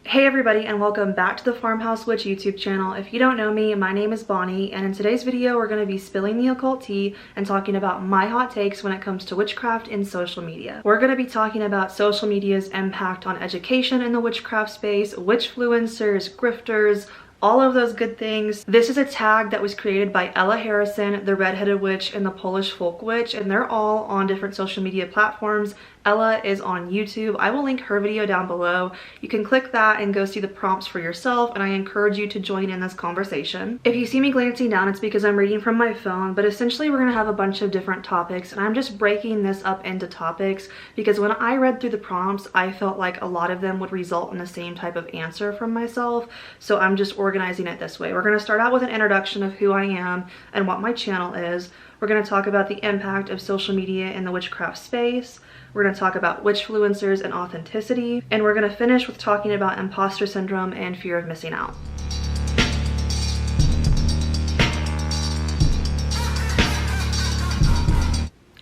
Hey everybody, and welcome back to the Farmhouse Witch YouTube channel. If you don't know me, my name is Bonnie, and in today's video we're going to be spilling the occult tea and talking about my hot takes when it comes to witchcraft in social media. We're going to be talking about social media's impact on education in the witchcraft space, witchfluencers, grifters, all of those good things. This is a tag that was created by ella.harrison, the redheaded witch, and the polish.folk.witch, and they're all on different social media platforms. Ella is on YouTube. I will link her video down below. You can click that and go see the prompts for yourself, and I encourage you to join in this conversation. If you see me glancing down, it's because I'm reading from my phone, but essentially we're gonna have a bunch of different topics, and I'm just breaking this up into topics because when I read through the prompts, I felt like a lot of them would result in the same type of answer from myself, so I'm just organizing it this way. We're gonna start out with an introduction of who I am and what my channel is. We're gonna talk about the impact of social media in the witchcraft space. We're going to talk about witchfluencers and authenticity, and we're going to finish with talking about imposter syndrome and fear of missing out.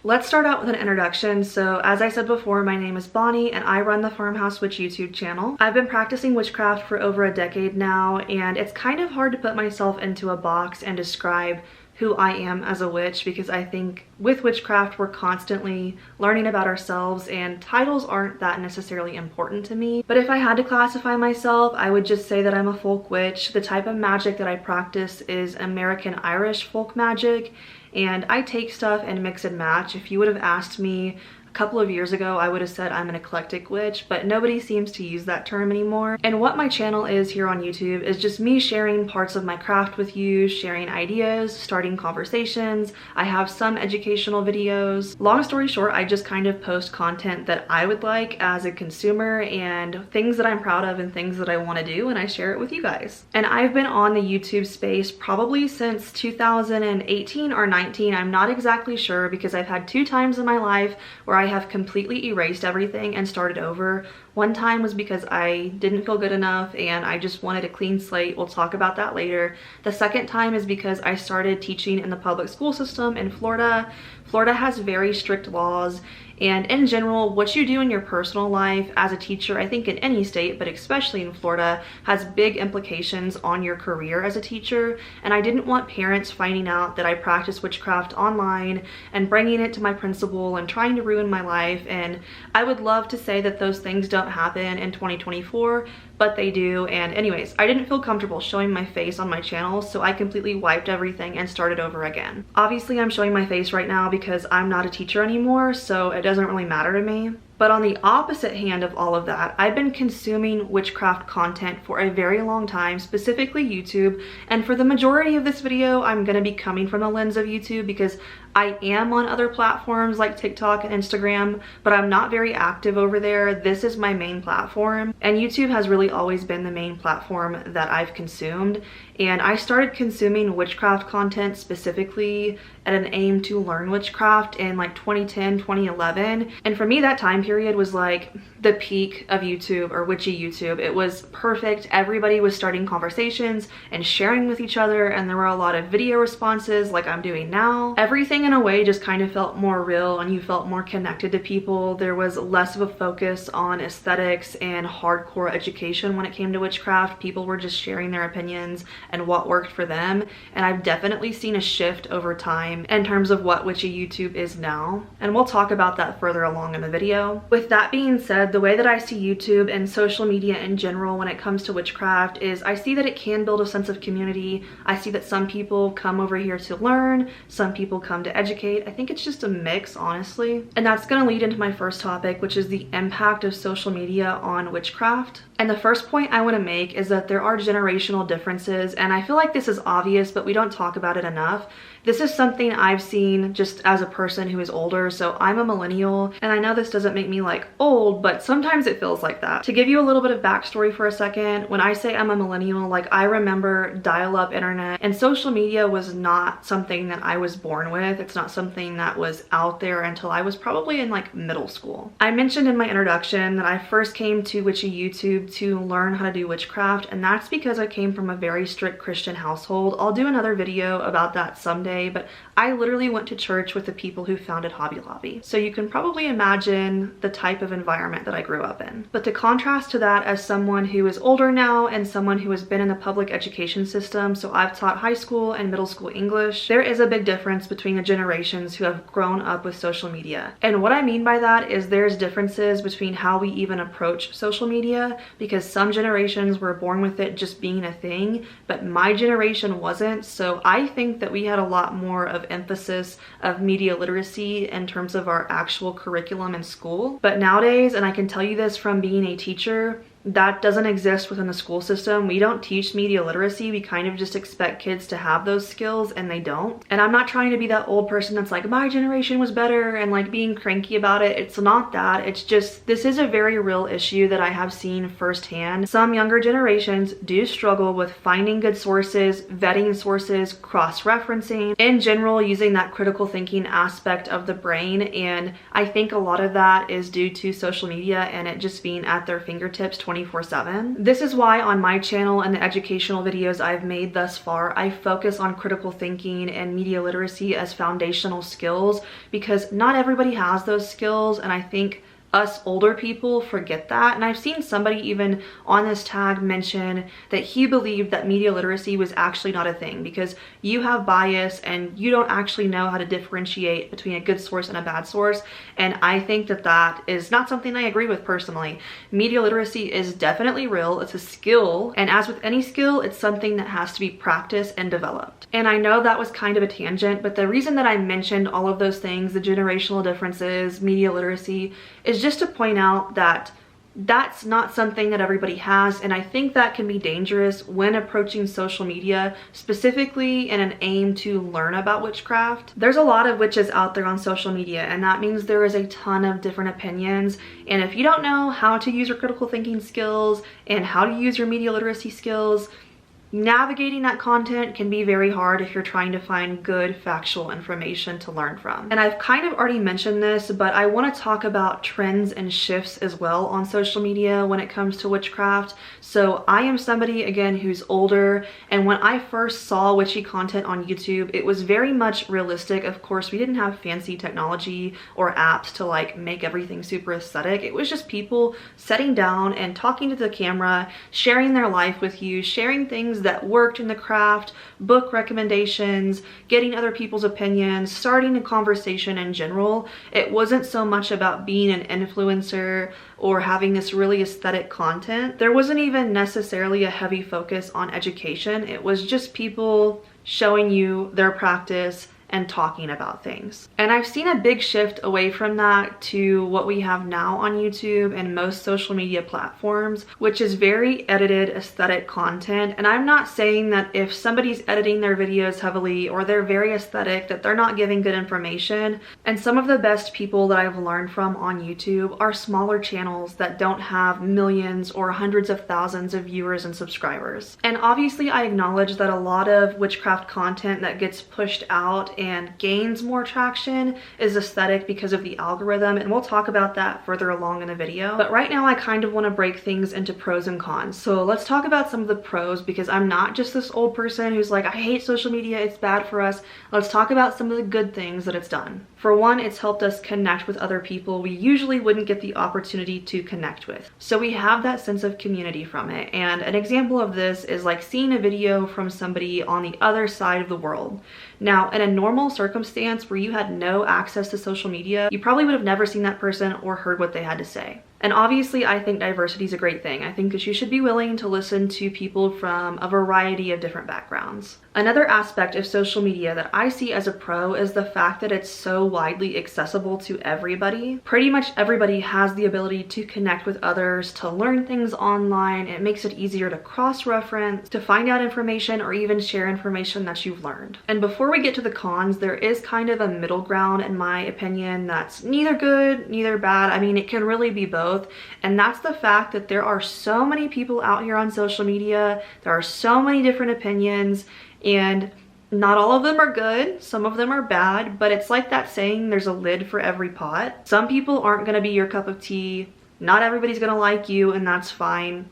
Let's start out with an introduction. So as I said before, my name is Bonnie and I run the Farmhouse Witch YouTube channel. I've been practicing witchcraft for over a decade now, and it's kind of hard to put myself into a box and describe who I am as a witch, because I think with witchcraft we're constantly learning about ourselves and titles aren't that necessarily important to me. But if I had to classify myself, I would just say that I'm a folk witch. The type of magic that I practice is American Irish folk magic, and I take stuff and mix and match. If you would have asked me a couple of years ago, I would have said I'm an eclectic witch, but nobody seems to use that term anymore. And what my channel is here on YouTube is just me sharing parts of my craft with you, sharing ideas, starting conversations. I have some educational videos. Long story short, I just kind of post content that I would like as a consumer and things that I'm proud of and things that I want to do, and I share it with you guys. And I've been on the YouTube space probably since 2018 or 19. I'm not exactly sure because I've had two times in my life where I have completely erased everything and started over. One time was because I didn't feel good enough and I just wanted a clean slate. We'll talk about that later. The second time is because I started teaching in the public school system in Florida. Florida has very strict laws, and in general, what you do in your personal life as a teacher, I think in any state, but especially in Florida, has big implications on your career as a teacher. And I didn't want parents finding out that I practice witchcraft online and bringing it to my principal and trying to ruin my life. And I would love to say that those things don't happen in 2024, but they do. And anyways, I didn't feel comfortable showing my face on my channel, so I completely wiped everything and started over again. Obviously, I'm showing my face right now because I'm not a teacher anymore, so it doesn't really matter to me. But on the opposite hand of all of that, I've been consuming witchcraft content for a very long time, specifically YouTube. And for the majority of this video, I'm going to be coming from the lens of YouTube because I am on other platforms like TikTok and Instagram, but I'm not very active over there. This is my main platform, and YouTube has really always been the main platform that I've consumed. And I started consuming witchcraft content specifically at an aim to learn witchcraft in like 2010, 2011. And for me, that time period was like the peak of YouTube, or witchy YouTube. It was perfect. Everybody was starting conversations and sharing with each other, and there were a lot of video responses like I'm doing now. Everything in a way just kind of felt more real, and you felt more connected to people. There was less of a focus on aesthetics and hardcore education when it came to witchcraft. People were just sharing their opinions and what worked for them. And I've definitely seen a shift over time in terms of what witchy YouTube is now, and we'll talk about that further along in the video. With that being said, the way that I see YouTube and social media in general when it comes to witchcraft is I see that it can build a sense of community. I see that some people come over here to learn, some people come to educate. I think it's just a mix, honestly. And that's going to lead into my first topic, which is the impact of social media on witchcraft. And the first point I want to make is that there are generational differences, and I feel like this is obvious, but we don't talk about it enough. This is something I've seen just as a person who is older. So I'm a millennial, and I know this doesn't make me like old, but sometimes it feels like that. To give you a little bit of backstory for a second, when I say I'm a millennial, like I remember dial-up internet, and social media was not something that I was born with. it's not something that was out there until I was probably in like middle school. I mentioned in my introduction that I first came to Witchy YouTube to learn how to do witchcraft, and that's because I came from a very strict Christian household. I'll do another video about that someday, but I literally went to church with the people who founded Hobby Lobby. So you can probably imagine the type of environment that I grew up in. But to contrast to that, as someone who is older now and someone who has been in the public education system, so I've taught high school and middle school English, there is a big difference between the generations who have grown up with social media. And what I mean by that is there's differences between how we even approach social media, because some generations were born with it just being a thing, but my generation wasn't. So I think that we had a lot more of emphasis of media literacy in terms of our actual curriculum in school. But nowadays, and I can tell you this from being a teacher, that doesn't exist within the school system. We don't teach media literacy. We kind of just expect kids to have those skills, and they don't. And I'm not trying to be that old person that's like, my generation was better, and like being cranky about it. It's not that. It's just, this is a very real issue that I have seen firsthand. Some younger generations do struggle with finding good sources, vetting sources, cross-referencing, in general, using that critical thinking aspect of the brain. And I think a lot of that is due to social media and it just being at their fingertips 24/7. This is why on my channel and the educational videos I've made thus far, I focus on critical thinking and media literacy as foundational skills, because not everybody has those skills, and I think us older people forget that. And I've seen somebody even on this tag mention that he believed that media literacy was actually not a thing because you have bias and you don't actually know how to differentiate between a good source and a bad source. And I think that that is not something I agree with personally. Media literacy is definitely real. It's a skill, and as with any skill, it's something that has to be practiced and developed. And I know that was kind of a tangent, but the reason that I mentioned all of those things, the generational differences, media literacy, is just to point out that that's not something that everybody has. And I think that can be dangerous when approaching social media, specifically in an aim to learn about witchcraft. There's a lot of witches out there on social media, and that means there is a ton of different opinions. And if you don't know how to use your critical thinking skills and how to use your media literacy skills, navigating that content can be very hard if you're trying to find good factual information to learn from. And I've kind of already mentioned this, but I want to talk about trends and shifts as well on social media when it comes to witchcraft. So I am somebody, again, who's older, and when I first saw witchy content on YouTube, it was very much realistic. Of course, we didn't have fancy technology or apps to like make everything super aesthetic. It was just people sitting down and talking to the camera, sharing their life with you, sharing things that worked in the craft, book recommendations, getting other people's opinions, starting a conversation in general. It wasn't so much about being an influencer or having this really aesthetic content. There wasn't even necessarily a heavy focus on education. It was just people showing you their practice and talking about things. And I've seen a big shift away from that to what we have now on YouTube and most social media platforms, which is very edited aesthetic content. And I'm not saying that if somebody's editing their videos heavily or they're very aesthetic that they're not giving good information. And some of the best people that I've learned from on YouTube are smaller channels that don't have millions or hundreds of thousands of viewers and subscribers. And obviously I acknowledge that a lot of witchcraft content that gets pushed out and gains more traction is aesthetic because of the algorithm, and we'll talk about that further along in the video. But right now I kind of want to break things into pros and cons. So let's talk about some of the pros, because I'm not just this old person who's like, I hate social media, it's bad for us. Let's talk about some of the good things that it's done. For one, it's helped us connect with other people we usually wouldn't get the opportunity to connect with. So we have that sense of community from it. And an example of this is like seeing a video from somebody on the other side of the world. Now, in a normal circumstance where you had no access to social media, you probably would have never seen that person or heard what they had to say. And obviously, I think diversity is a great thing. I think that you should be willing to listen to people from a variety of different backgrounds. Another aspect of social media that I see as a pro is the fact that it's so widely accessible to everybody. Pretty much everybody has the ability to connect with others, to learn things online. It makes it easier to cross-reference, to find out information, or even share information that you've learned. And before we get to the cons, there is kind of a middle ground, in my opinion, that's neither good, neither bad. I mean, it can really be both. And that's the fact that there are so many people out here on social media. There are so many different opinions, and Not all of them are good, some of them are bad, but it's like that saying, there's a lid for every pot. Some people aren't gonna be your cup of tea. Not everybody's gonna like you, and that's fine.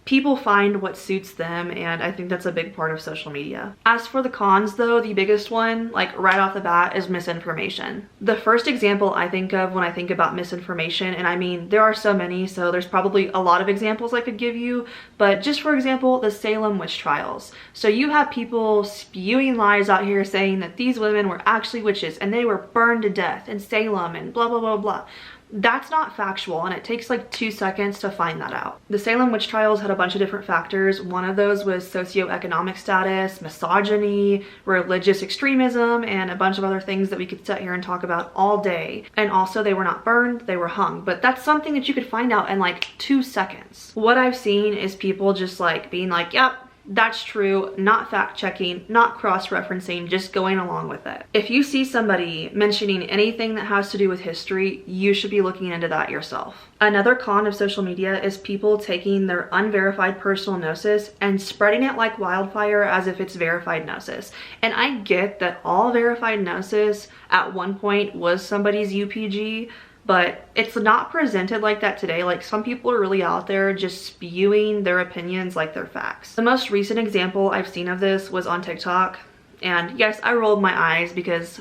People find what suits them, and I think that's a big part of social media. As for the cons though, the biggest one, like right off the bat, is misinformation. The first example I think of when I think about misinformation, and I mean there are so many, so there's probably a lot of examples I could give you, but just for example, the Salem witch trials. So you have people spewing lies out here saying that these women were actually witches and they were burned to death in Salem and blah blah blah blah. That's not factual, and it takes like 2 seconds to find that out. The Salem witch trials had a bunch of different factors. One of those was socioeconomic status, misogyny, religious extremism, and a bunch of other things that we could sit here and talk about all day. And also they were not burned, they were hung. But that's something that you could find out in like 2 seconds. What I've seen is people just like being like, yep, that's true, not fact checking, not cross-referencing, just going along with it. If you see somebody mentioning anything that has to do with history, you should be looking into that yourself. Another con of social media is people taking their unverified personal gnosis and spreading it like wildfire as if it's verified gnosis. And I get that all verified gnosis at one point was somebody's UPG, but it's not presented like that today. Like, some people are really out there just spewing their opinions like they're facts. The most recent example I've seen of this was on TikTok. And yes, I rolled my eyes because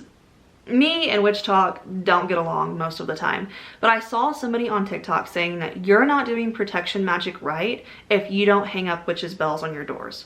me and witch talk don't get along most of the time. But I saw somebody on TikTok saying that you're not doing protection magic right if you don't hang up witches' bells on your doors.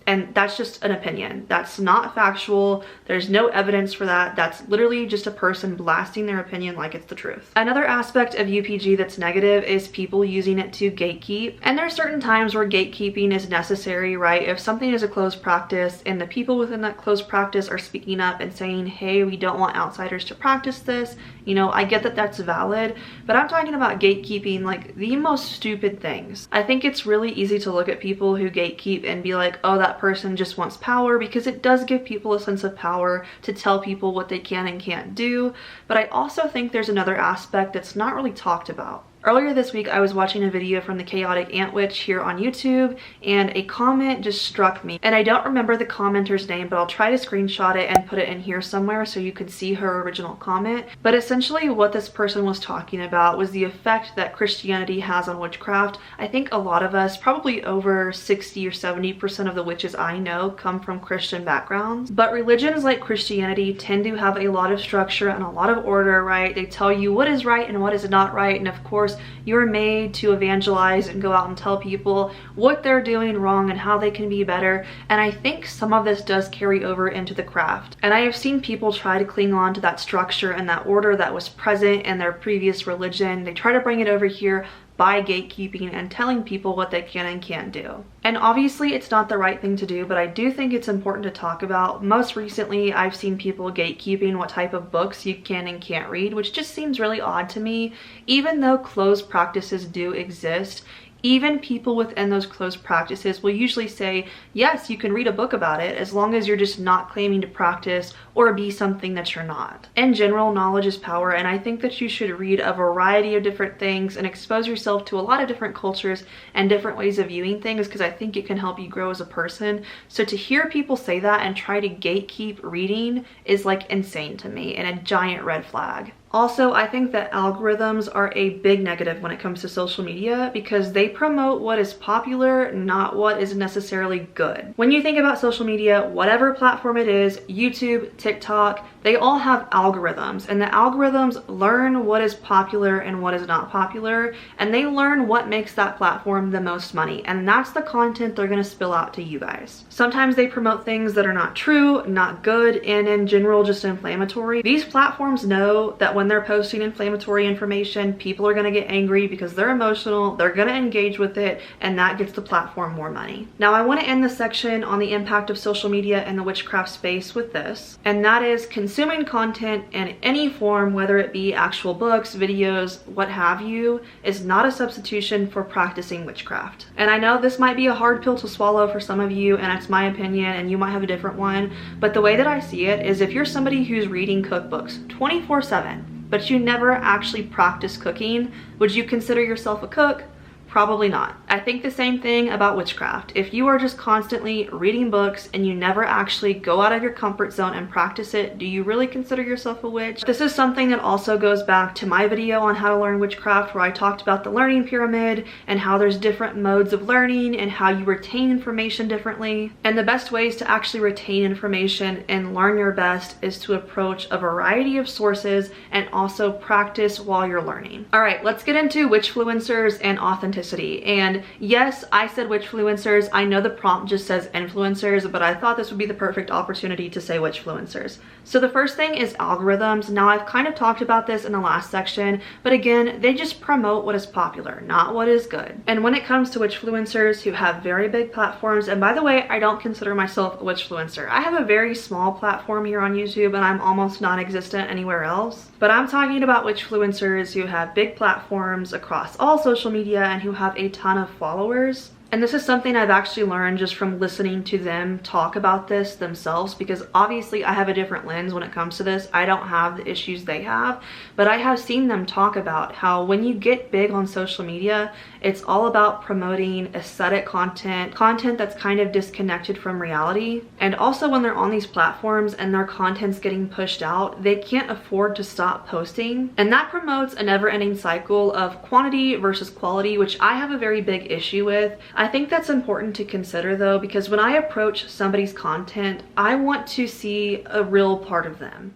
And that's just an opinion. That's not factual. There's no evidence for that. That's literally just a person blasting their opinion like it's the truth. Another aspect of UPG that's negative is people using it to gatekeep. And there are certain times where gatekeeping is necessary, right? If something is a closed practice and the people within that closed practice are speaking up and saying, hey, we don't want outsiders to practice this, you know, I get that that's valid, but I'm talking about gatekeeping like the most stupid things. I think it's really easy to look at people who gatekeep and be like, oh, that person just wants power, because it does give people a sense of power to tell people what they can and can't do. But I also think there's another aspect that's not really talked about. Earlier this week, I was watching a video from the Chaotic Ant Witch here on YouTube, and a comment just struck me. And I don't remember the commenter's name, but I'll try to screenshot it and put it in here somewhere so you can see her original comment. But essentially what this person was talking about was the effect that Christianity has on witchcraft. I think a lot of us, probably over 60 or 70% of the witches I know, come from Christian backgrounds. But religions like Christianity tend to have a lot of structure and a lot of order, right? They tell you what is right and what is not right, and of course, you're made to evangelize and go out and tell people what they're doing wrong and how they can be better. And I think some of this does carry over into the craft. And I have seen people try to cling on to that structure and that order that was present in their previous religion. They try to bring it over here by gatekeeping and telling people what they can and can't do. And obviously it's not the right thing to do, but I do think it's important to talk about. Most recently, I've seen people gatekeeping what type of books you can and can't read, which just seems really odd to me. Even though closed practices do exist, even people within those closed practices will usually say, yes, you can read a book about it as long as you're just not claiming to practice or be something that you're not. In general, knowledge is power, and I think that you should read a variety of different things and expose yourself to a lot of different cultures and different ways of viewing things, because I think it can help you grow as a person. So to hear people say that and try to gatekeep reading is like insane to me and a giant red flag. Also, I think that algorithms are a big negative when it comes to social media because they promote what is popular, not what is necessarily good. When you think about social media, whatever platform it is, YouTube, TikTok, they all have algorithms, and the algorithms learn what is popular and what is not popular, and they learn what makes that platform the most money, and that's the content they're gonna spill out to you guys. Sometimes they promote things that are not true, not good, and in general just inflammatory. These platforms know that when they're posting inflammatory information, people are gonna get angry because they're emotional, they're gonna engage with it, and that gets the platform more money. Now, I wanna end this section on the impact of social media in the witchcraft space with this, and that is consuming content in any form, whether it be actual books, videos, what have you, is not a substitution for practicing witchcraft. And I know this might be a hard pill to swallow for some of you, and it's my opinion, and you might have a different one, but the way that I see it is if you're somebody who's reading cookbooks 24/7, but you never actually practice cooking, would you consider yourself a cook? Probably not. I think the same thing about witchcraft. If you are just constantly reading books and you never actually go out of your comfort zone and practice it, do you really consider yourself a witch? This is something that also goes back to my video on how to learn witchcraft, where I talked about the learning pyramid and how there's different modes of learning and how you retain information differently. And the best ways to actually retain information and learn your best is to approach a variety of sources and also practice while you're learning. All right, let's get into witchfluencers and authenticity. And yes, I said witchfluencers. I know the prompt just says influencers, but I thought this would be the perfect opportunity to say witchfluencers. So the first thing is algorithms. Now, I've kind of talked about this in the last section, but again, they just promote what is popular, not what is good. And when it comes to witchfluencers who have very big platforms, and by the way, I don't consider myself a witchfluencer. I have a very small platform here on YouTube and I'm almost non-existent anywhere else. But I'm talking about witchfluencers who have big platforms across all social media and who have a ton of followers. And this is something I've actually learned just from listening to them talk about this themselves, because obviously I have a different lens when it comes to this. I don't have the issues they have, but I have seen them talk about how when you get big on social media, it's all about promoting aesthetic content that's kind of disconnected from reality. And also when they're on these platforms and their content's getting pushed out, they can't afford to stop posting. And that promotes a never-ending cycle of quantity versus quality, which I have a very big issue with. I think that's important to consider though, because when I approach somebody's content, I want to see a real part of them.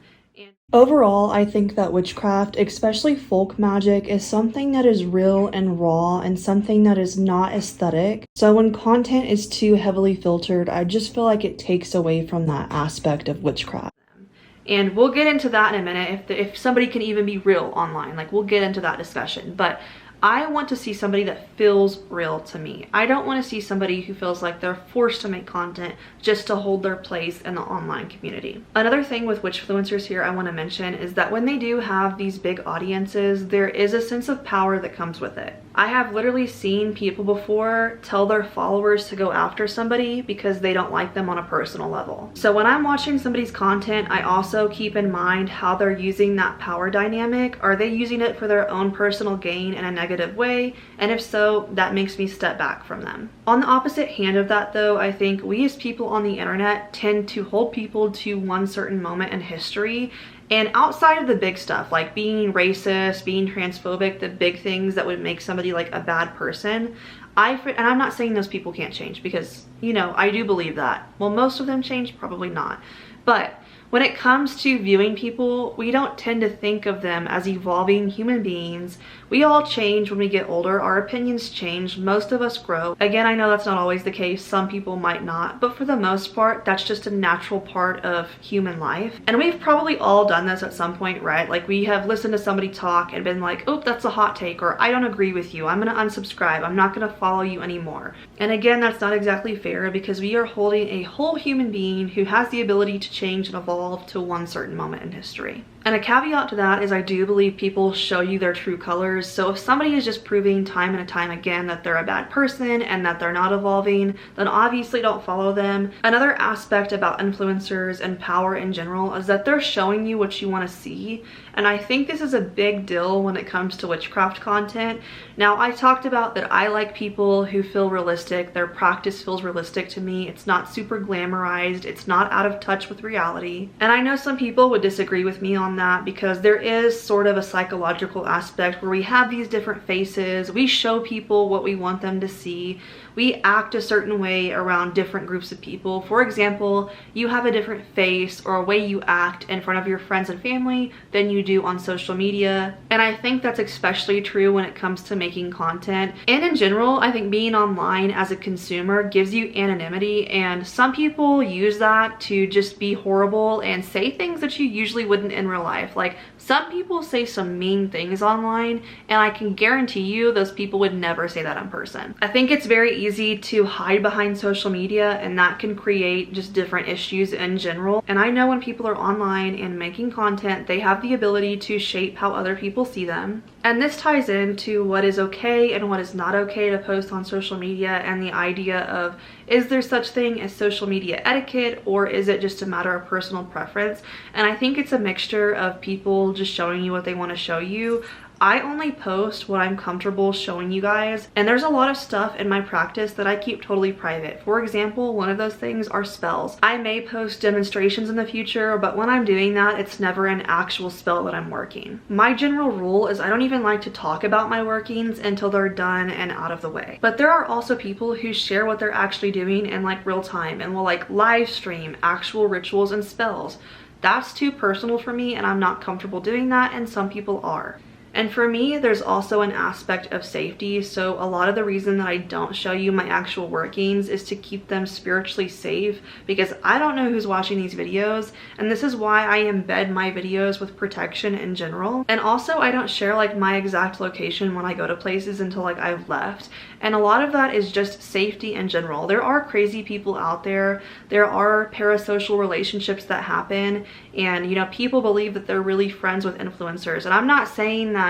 Overall, I think that witchcraft, especially folk magic, is something that is real and raw and something that is not aesthetic. So when content is too heavily filtered, I just feel like it takes away from that aspect of witchcraft. And we'll get into that in a minute, if somebody can even be real online. Like, we'll get into that discussion. But I want to see somebody that feels real to me. I don't want to see somebody who feels like they're forced to make content just to hold their place in the online community. Another thing with witchfluencers here I want to mention is that when they do have these big audiences, there is a sense of power that comes with it. I have literally seen people before tell their followers to go after somebody because they don't like them on a personal level. So when I'm watching somebody's content, I also keep in mind how they're using that power dynamic. Are they using it for their own personal gain in a negative way? And if so, that makes me step back from them. On the opposite hand of that though, I think we as people on the internet tend to hold people to one certain moment in history. And outside of the big stuff, like being racist, being transphobic, the big things that would make somebody like a bad person, and I'm not saying those people can't change, because, you know, I do believe that. Will most of them change? Probably not. But when it comes to viewing people, we don't tend to think of them as evolving human beings. We all change when we get older. Our opinions change. Most of us grow. Again, I know that's not always the case. Some people might not. But for the most part, that's just a natural part of human life. And we've probably all done this at some point, right? Like, we have listened to somebody talk and been like, oh, that's a hot take, or I don't agree with you. I'm going to unsubscribe. I'm not going to follow you anymore. And again, that's not exactly fair, because we are holding a whole human being who has the ability to change and evolve to one certain moment in history. And a caveat to that is I do believe people show you their true colors. So if somebody is just proving time and time again that they're a bad person and that they're not evolving, then obviously don't follow them. Another aspect about influencers and power in general is that they're showing you what you want to see. And I think this is a big deal when it comes to witchcraft content. Now, I talked about that I like people who feel realistic. Their practice feels realistic to me. It's not super glamorized. It's not out of touch with reality. And I know some people would disagree with me on that, because there is sort of a psychological aspect where we have these different faces. We show people what we want them to see. We act a certain way around different groups of people. For example, you have a different face or a way you act in front of your friends and family than you do on social media. And I think that's especially true when it comes to making content. And in general, I think being online as a consumer gives you anonymity, and some people use that to just be horrible and say things that you usually wouldn't in real life. Like, some people say some mean things online, and I can guarantee you those people would never say that in person. I think it's very easy to hide behind social media, and that can create just different issues in general. And I know when people are online and making content, they have the ability to shape how other people see them. And this ties into what is okay and what is not okay to post on social media, and the idea of, is there such thing as social media etiquette, or is it just a matter of personal preference? And I think it's a mixture of people just showing you what they want to show you. I only post what I'm comfortable showing you guys, and there's a lot of stuff in my practice that I keep totally private. For example, one of those things are spells. I may post demonstrations in the future, but when I'm doing that, it's never an actual spell that I'm working. My general rule is I don't even like to talk about my workings until they're done and out of the way. But there are also people who share what they're actually doing in like real time and will like live stream actual rituals and spells. That's too personal for me, and I'm not comfortable doing that, and some people are. And for me, there's also an aspect of safety, so a lot of the reason that I don't show you my actual workings is to keep them spiritually safe, because I don't know who's watching these videos, and this is why I embed my videos with protection in general. And also, I don't share like my exact location when I go to places until like I've left, and a lot of that is just safety in general. There are crazy people out there, there are parasocial relationships that happen, and you know, people believe that they're really friends with influencers, and I'm not saying that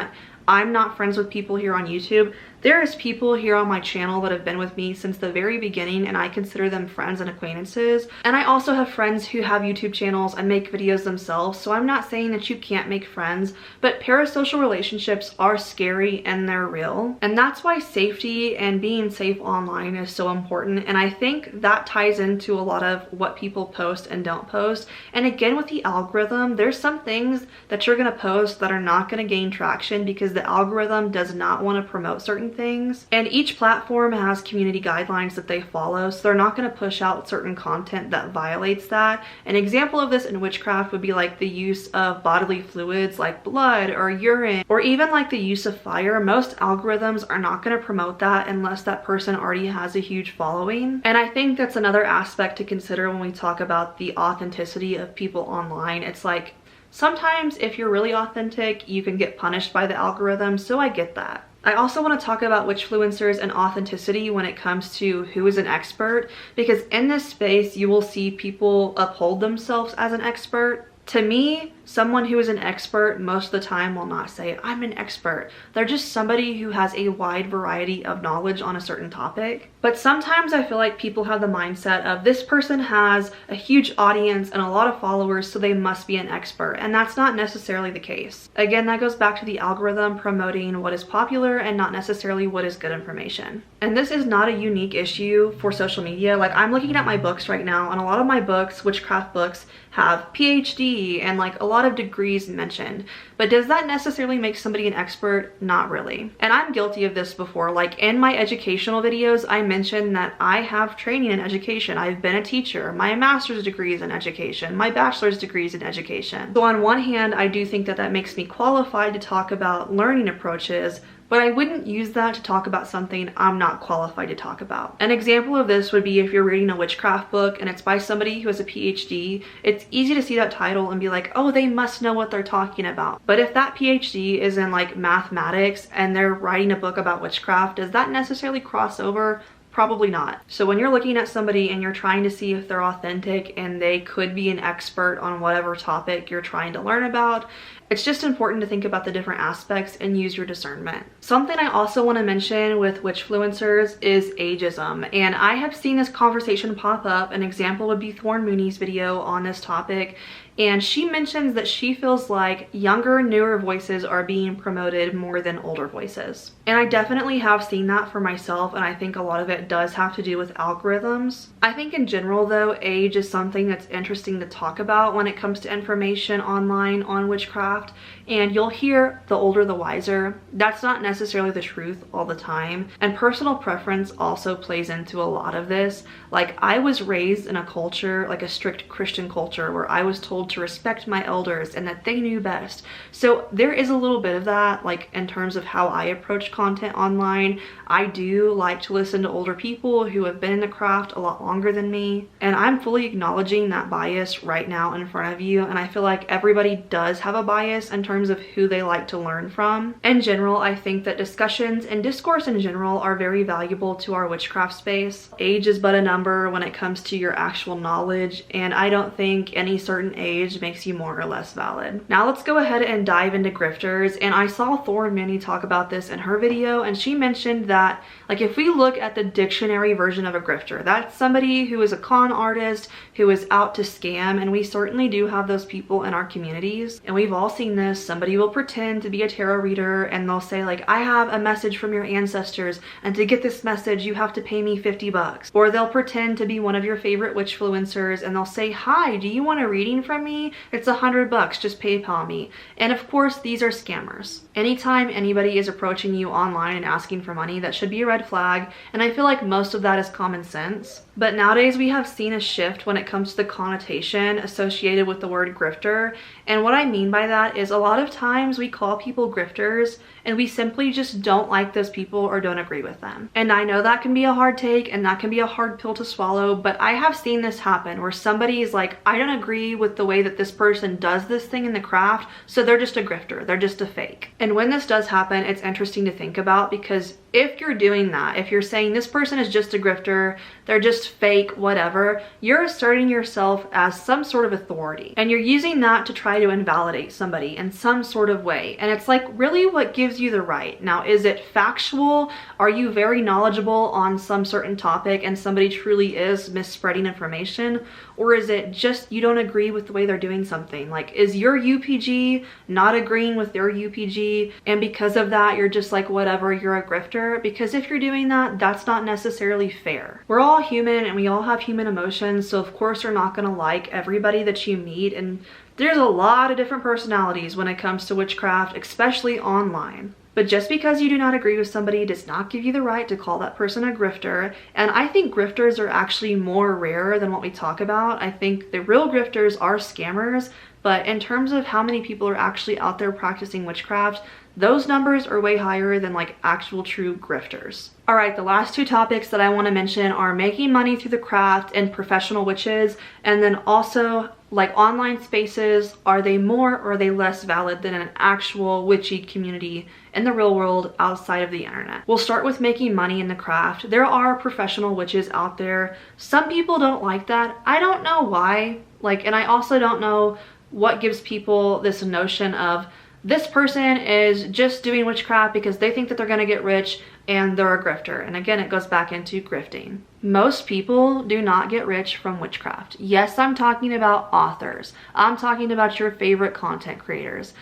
I'm not friends with people here on YouTube. There's people here on my channel that have been with me since the very beginning, and I consider them friends and acquaintances. And I also have friends who have YouTube channels and make videos themselves, so I'm not saying that you can't make friends, but parasocial relationships are scary and they're real. And that's why safety and being safe online is so important, and I think that ties into a lot of what people post and don't post. And again, with the algorithm, there's some things that you're gonna post that are not gonna gain traction because the algorithm does not want to promote certain things, and each platform has community guidelines that they follow, so they're not going to push out certain content that violates that. An example of this in witchcraft would be like the use of bodily fluids like blood or urine, or even like the use of fire. Most algorithms are not going to promote that unless that person already has a huge following. And I think that's another aspect to consider when we talk about the authenticity of people online. It's like, sometimes if you're really authentic, you can get punished by the algorithm, so I get that. I also want to talk about witchfluencers and authenticity when it comes to who is an expert, because in this space you will see people uphold themselves as an expert. To me, someone who is an expert most of the time will not say, I'm an expert. They're just somebody who has a wide variety of knowledge on a certain topic. But sometimes I feel like people have the mindset of this person has a huge audience and a lot of followers, so they must be an expert. And that's not necessarily the case. Again, that goes back to the algorithm promoting what is popular and not necessarily what is good information. And this is not a unique issue for social media. Like, I'm looking at my books right now, and a lot of my books, witchcraft books, have PhD and like a lot of degrees mentioned. But does that necessarily make somebody an expert? Not really. And I'm guilty of this before. Like, in my educational videos, I mentioned that I have training in education. I've been a teacher. My master's degree is in education. My bachelor's degree is in education. So on one hand, I do think that that makes me qualified to talk about learning approaches, but I wouldn't use that to talk about something I'm not qualified to talk about. An example of this would be if you're reading a witchcraft book and it's by somebody who has a PhD, it's easy to see that title and be like, oh, they must know what they're talking about. But if that PhD is in like mathematics and they're writing a book about witchcraft, does that necessarily cross over? Probably not. So when you're looking at somebody and you're trying to see if they're authentic and they could be an expert on whatever topic you're trying to learn about, it's just important to think about the different aspects and use your discernment. Something I also want to mention with witchfluencers is ageism, and I have seen this conversation pop up. An example would be Thorn Mooney's video on this topic, and she mentions that she feels like younger, newer voices are being promoted more than older voices. And I definitely have seen that for myself, and I think a lot of it does have to do with algorithms. I think in general though, age is something that's interesting to talk about when it comes to information online on witchcraft, and you'll hear the older the wiser. That's not necessarily the truth all the time, and personal preference also plays into a lot of this. Like, I was raised in a culture, like a strict Christian culture, where I was told to respect my elders and that they knew best. So there is a little bit of that, like in terms of how I approach content online. I do like to listen to older people who have been in the craft a lot longer than me, and I'm fully acknowledging that bias right now in front of you, and I feel like everybody does have a bias in terms of who they like to learn from. In general, I think that discussions and discourse in general are very valuable to our witchcraft space. Age is but a number when it comes to your actual knowledge, and I don't think any certain age makes you more or less valid. Now let's go ahead and dive into grifters, and I saw Thorn Mooney talk about this in her video, and she mentioned that, like, if we look at the dictionary version of a grifter, that's somebody who is a con artist, who is out to scam, and we certainly do have those people in our communities. And we've all seen this. Somebody will pretend to be a tarot reader and they'll say, like, I have a message from your ancestors, and to get this message you have to pay me $50. Or they'll pretend to be one of your favorite witchfluencers and they'll say, hi, do you want a reading from me? It's $100, just PayPal me. And of course, these are scammers. Anytime anybody is approaching you online and asking for money, that should be a red flag, and I feel like most of that is common sense. But nowadays we have seen a shift when it comes to the connotation associated with the word grifter. And what I mean by that is a lot of times we call people grifters and we simply just don't like those people or don't agree with them. And I know that can be a hard take and that can be a hard pill to swallow, but I have seen this happen where somebody is like, I don't agree with the way that this person does this thing in the craft, so they're just a grifter, they're just a fake. And when this does happen, it's interesting to think about, because if you're doing that, if you're saying this person is just a grifter, they're just fake, whatever, you're asserting yourself as some sort of authority. And you're using that to try to invalidate somebody in some sort of way. And it's like, really, what gives you the right? Now, is it factual? Are you very knowledgeable on some certain topic and somebody truly is misspreading information? Or is it just you don't agree with the way they're doing something? Like, is your UPG not agreeing with their UPG, and because of that you're just like, whatever, you're a grifter? Because if you're doing that, that's not necessarily fair. We're all human and we all have human emotions, so of course you're not gonna like everybody that you meet, and there's a lot of different personalities when it comes to witchcraft, especially online. But just because you do not agree with somebody does not give you the right to call that person a grifter. And I think grifters are actually more rare than what we talk about. I think the real grifters are scammers, but in terms of how many people are actually out there practicing witchcraft, those numbers are way higher than like actual true grifters. All right, the last two topics that I want to mention are making money through the craft and professional witches, and then also like online spaces. Are they more or are they less valid than an actual witchy community in the real world outside of the internet? We'll start with making money in the craft. There are professional witches out there. Some people don't like that. I don't know why. Like, and I also don't know what gives people this notion of this person is just doing witchcraft because they think that they're gonna get rich and they're a grifter. And again, it goes back into grifting. Most people do not get rich from witchcraft. Yes, I'm talking about authors. I'm talking about your favorite content creators.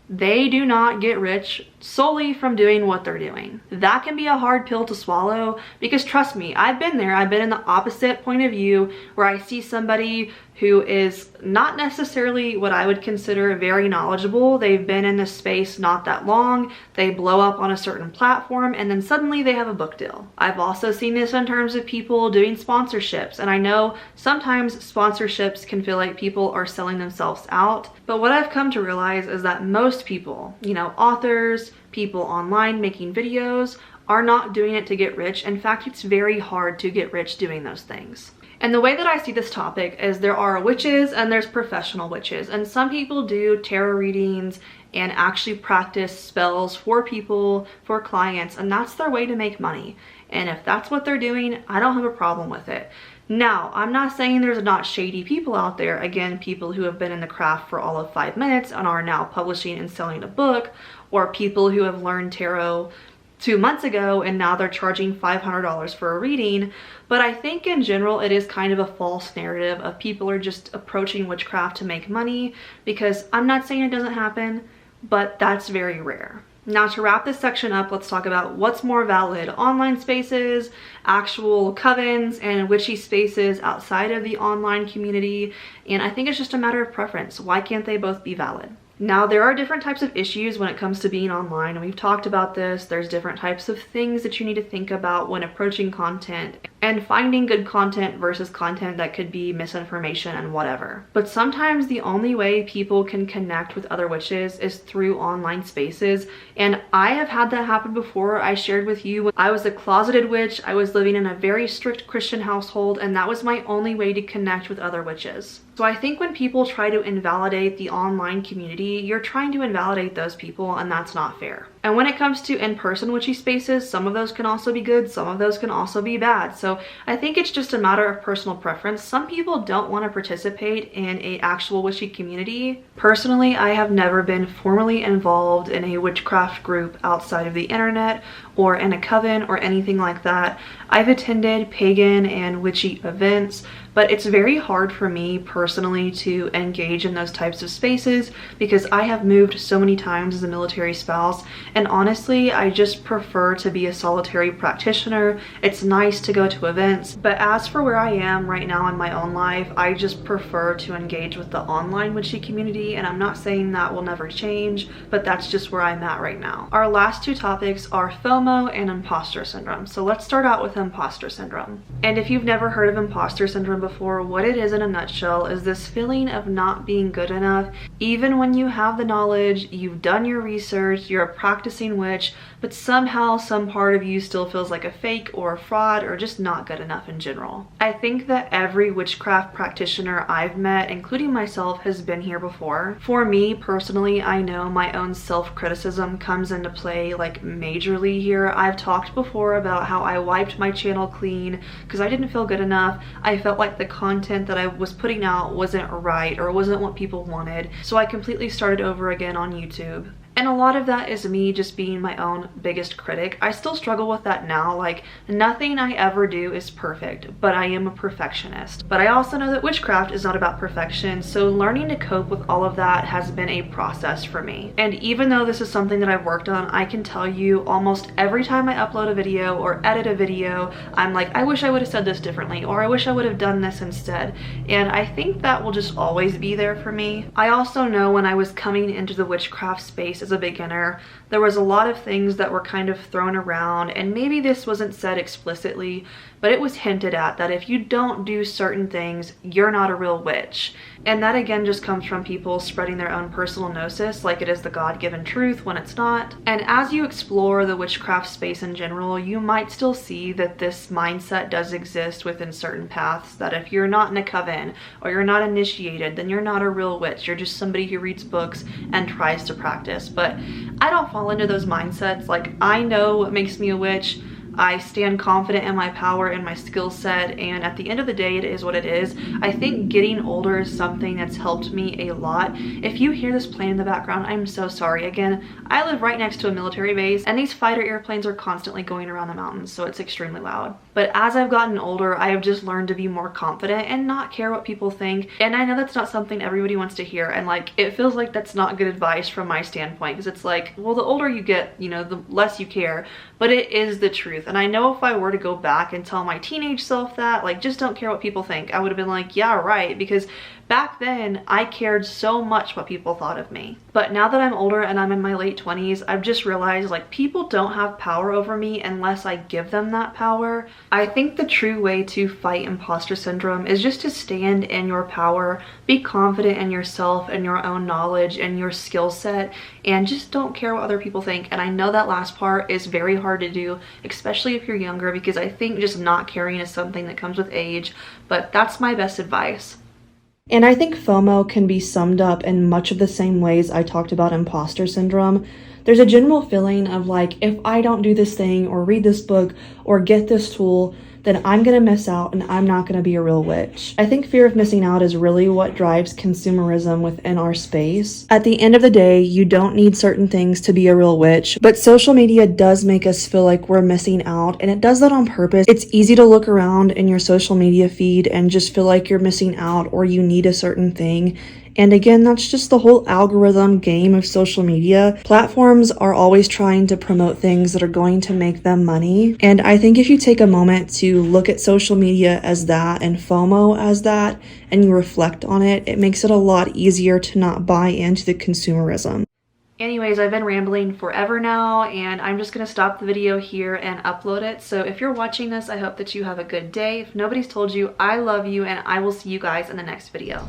They do not get rich solely from doing what they're doing. That can be a hard pill to swallow, because trust me, I've been there. I've been in the opposite point of view where I see somebody who is not necessarily what I would consider very knowledgeable. They've been in this space not that long, they blow up on a certain platform, and then suddenly they have a book deal. I've also seen this in terms of people doing sponsorships, and I know sometimes sponsorships can feel like people are selling themselves out, but what I've come to realize is that most people, you know, authors, people online making videos, are not doing it to get rich. In fact, it's very hard to get rich doing those things. And the way that I see this topic is there are witches and there's professional witches, and some people do tarot readings and actually practice spells for people, for clients, and that's their way to make money. And if that's what they're doing, I don't have a problem with it. Now, I'm not saying there's not shady people out there. Again, people who have been in the craft for all of 5 minutes and are now publishing and selling a book, or people who have learned tarot 2 months ago and now they're charging $500 for a reading. But I think in general it is kind of a false narrative of people are just approaching witchcraft to make money, because I'm not saying it doesn't happen, but that's very rare. Now, to wrap this section up, let's talk about what's more valid: online spaces, actual covens, and witchy spaces outside of the online community. And I think it's just a matter of preference. Why can't they both be valid? Now, there are different types of issues when it comes to being online, and we've talked about this. There's different types of things that you need to think about when approaching content and finding good content versus content that could be misinformation and whatever. But sometimes the only way people can connect with other witches is through online spaces, and I have had that happen before. I shared with you when I was a closeted witch. I was living in a very strict Christian household, and that was my only way to connect with other witches. So I think when people try to invalidate the online community, you're trying to invalidate those people, and that's not fair. And when it comes to in-person witchy spaces, some of those can also be good, some of those can also be bad. So I think it's just a matter of personal preference. Some people don't want to participate in an actual witchy community. Personally, I have never been formally involved in a witchcraft group outside of the internet or in a coven or anything like that. I've attended pagan and witchy events, but it's very hard for me personally to engage in those types of spaces because I have moved so many times as a military spouse, and honestly I just prefer to be a solitary practitioner. It's nice to go to events, but as for where I am right now in my own life, I just prefer to engage with the online witchy community, and I'm not saying that will never change, but that's just where I'm at right now. Our last two topics are FOMO and imposter syndrome. So let's start out with imposter syndrome. And if you've never heard of imposter syndrome before, what it is in a nutshell is this feeling of not being good enough. Even when you have the knowledge, you've done your research, you're a practicing witch, but somehow some part of you still feels like a fake or a fraud or just not good enough in general. I think that every witchcraft practitioner I've met, including myself, has been here before. For me personally, I know my own self-criticism comes into play like majorly here. I've talked before about how I wiped my channel clean because I didn't feel good enough. I felt like the content that I was putting out wasn't right or wasn't what people wanted, so I completely started over again on YouTube. And a lot of that is me just being my own biggest critic. I still struggle with that now. Like, nothing I ever do is perfect, but I am a perfectionist. But I also know that witchcraft is not about perfection, so learning to cope with all of that has been a process for me. And even though this is something that I've worked on, I can tell you almost every time I upload a video or edit a video, I'm like, I wish I would have said this differently, or I wish I would have done this instead. And I think that will just always be there for me. I also know when I was coming into the witchcraft space as a beginner, there was a lot of things that were kind of thrown around, and maybe this wasn't said explicitly, but it was hinted at that if you don't do certain things, you're not a real witch. And that again just comes from people spreading their own personal gnosis like it is the God-given truth when it's not. And as you explore the witchcraft space in general, you might still see that this mindset does exist within certain paths, that if you're not in a coven or you're not initiated, then you're not a real witch. You're just somebody who reads books and tries to practice. But I don't fall into those mindsets. Like, I know what makes me a witch. I stand confident in my power and my skill set, and at the end of the day, it is what it is. I think getting older is something that's helped me a lot. If you hear this plane in the background, I'm so sorry. Again, I live right next to a military base, and these fighter airplanes are constantly going around the mountains, so it's extremely loud. But as I've gotten older, I have just learned to be more confident and not care what people think. And I know that's not something everybody wants to hear, and like, it feels like that's not good advice from my standpoint, because it's like, well, the older you get, you know, the less you care, but it is the truth. And I know if I were to go back and tell my teenage self that, like, just don't care what people think, I would have been like, yeah, right, because back then I cared so much what people thought of me. But now that I'm older and I'm in my late 20s, I've just realized, like, people don't have power over me unless I give them that power. I think the true way to fight imposter syndrome is just to stand in your power, be confident in yourself and your own knowledge and your skill set, and just don't care what other people think. And I know that last part is very hard to do, especially if you're younger, because I think just not caring is something that comes with age, but that's my best advice. And I think FOMO can be summed up in much of the same ways I talked about imposter syndrome. There's a general feeling of like, if I don't do this thing or read this book or get this tool, then I'm gonna miss out and I'm not gonna be a real witch. I think fear of missing out is really what drives consumerism within our space. At the end of the day, you don't need certain things to be a real witch, but social media does make us feel like we're missing out, and it does that on purpose. It's easy to look around in your social media feed and just feel like you're missing out or you need a certain thing. And again, that's just the whole algorithm game of social media. Platforms are always trying to promote things that are going to make them money. And I think if you take a moment to look at social media as that and FOMO as that, and you reflect on it, it makes it a lot easier to not buy into the consumerism. Anyways, I've been rambling forever now, and I'm just gonna stop the video here and upload it. So if you're watching this, I hope that you have a good day. If nobody's told you, I love you, and I will see you guys in the next video.